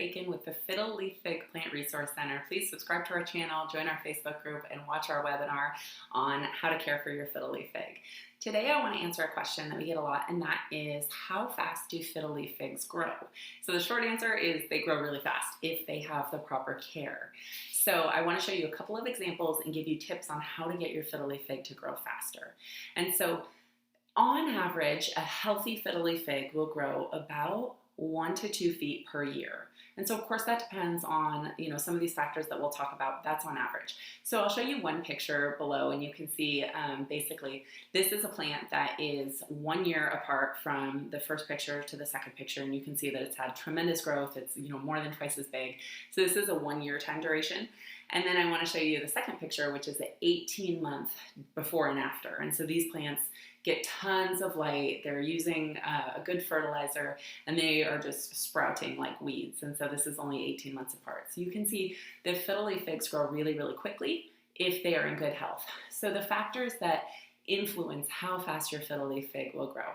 Akin with the Fiddle Leaf Fig Plant Resource Center. Please subscribe to our channel, join our Facebook group, and watch our webinar on how to care for your fiddle leaf fig. Today I want to answer a question that we get a lot, and that is, how fast do fiddle leaf figs grow? So the short answer is they grow really fast if they have the proper care. So I want to show you a couple of examples and give you tips on how to get your fiddle leaf fig to grow faster. And so on average, a healthy fiddle leaf fig will grow about 1 to 2 feet per year. And so of course that depends on, some of these factors that we'll talk about. That's on average. So I'll show you one picture below, and you can see basically this is a plant that is 1 year apart from the first picture to the second picture, and you can see that it's had tremendous growth. It's more than twice as big. So this is a 1 year time duration. And then I want to show you the second picture, which is an 18-month before and after. And so these plants get tons of light, they're using a good fertilizer, and they are just sprouting like weeds. And so this is only 18 months apart. So you can see the fiddle leaf figs grow really, really quickly if they are in good health. So the factors that influence how fast your fiddle leaf fig will grow.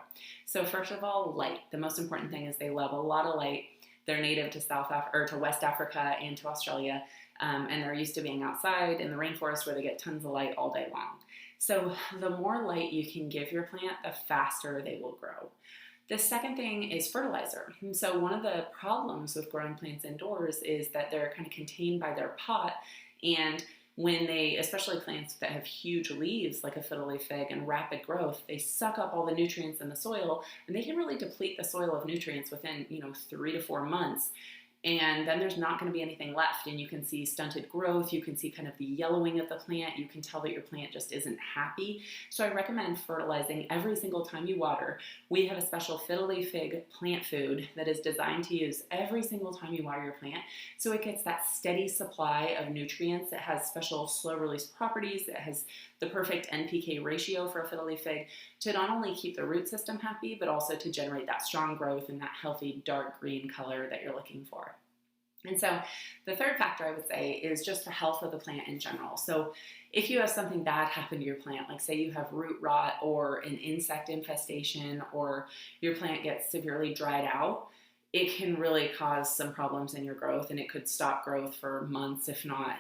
So first of all, light. The most important thing is they love a lot of light. They're native to to West Africa and to Australia, and they're used to being outside in the rainforest where they get tons of light all day long. So the more light you can give your plant, the faster they will grow. The second thing is fertilizer. And so one of the problems with growing plants indoors is that they're kind of contained by their pot, and when they, especially plants that have huge leaves like a fiddle leaf fig and rapid growth, they suck up all the nutrients in the soil, and they can really deplete the soil of nutrients within 3 to 4 months. And then there's not going to be anything left, and you can see stunted growth, you can see kind of the yellowing of the plant, you can tell that your plant just isn't happy. So I recommend fertilizing every single time you water. We have a special fiddle leaf fig plant food that is designed to use every single time you water your plant, so it gets that steady supply of nutrients. It has special slow release properties, it has the perfect NPK ratio for a fiddle leaf fig to not only keep the root system happy, but also to generate that strong growth and that healthy dark green color that you're looking for. And so the third factor I would say is just the health of the plant in general. So if you have something bad happen to your plant, like say you have root rot or an insect infestation, or your plant gets severely dried out, it can really cause some problems in your growth, and it could stop growth for months, if not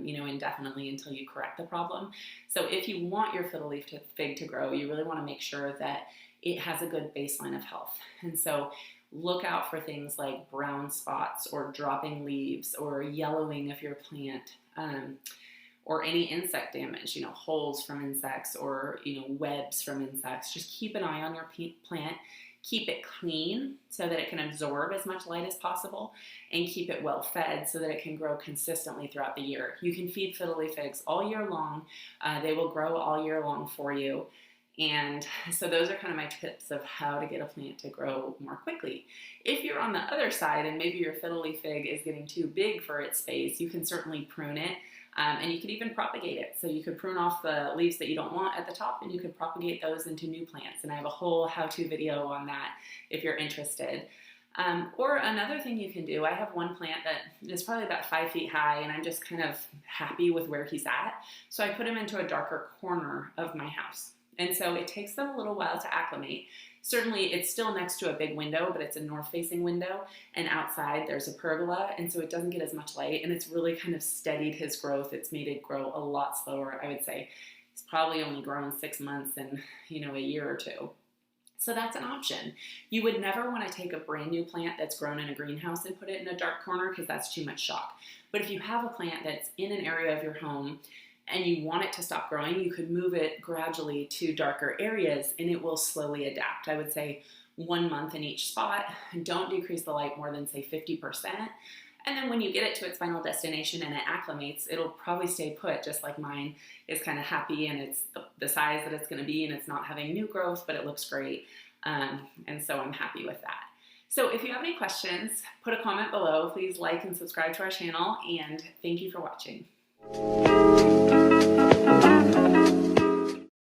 indefinitely, until you correct the problem. So if you want your fiddle leaf fig to grow, you really want to make sure that it has a good baseline of health. And so look out for things like brown spots or dropping leaves or yellowing of your plant, or any insect damage, holes from insects or webs from insects. Just keep an eye on your plant. Keep it clean so that it can absorb as much light as possible, and keep it well fed so that it can grow consistently throughout the year. You can feed fiddle leaf figs all year long. They will grow all year long for you. And so those are kind of my tips of how to get a plant to grow more quickly. If you're on the other side and maybe your fiddle leaf fig is getting too big for its space, you can certainly prune it. And you could even propagate it. So you could prune off the leaves that you don't want at the top, and you could propagate those into new plants. And I have a whole how-to video on that if you're interested. Or another thing you can do, I have one plant that is probably about 5 feet high, and I'm just kind of happy with where he's at. So I put him into a darker corner of my house. And so it takes them a little while to acclimate. Certainly it's still next to a big window, but it's a north-facing window, and outside there's a pergola, and so it doesn't get as much light, and it's really kind of steadied his growth. It's made it grow a lot slower. I would say it's probably only grown 6 months and a year or two. So that's an option. You would never want to take a brand new plant that's grown in a greenhouse and put it in a dark corner, because that's too much shock. But if you have a plant that's in an area of your home and you want it to stop growing, you could move it gradually to darker areas, and it will slowly adapt. I would say 1 month in each spot. Don't decrease the light more than, say, 50%. And then when you get it to its final destination and it acclimates, it'll probably stay put, just like mine is kind of happy, and it's the size that it's going to be, and it's not having new growth, but it looks great. And so I'm happy with that. So if you have any questions, put a comment below. Please like and subscribe to our channel, and thank you for watching.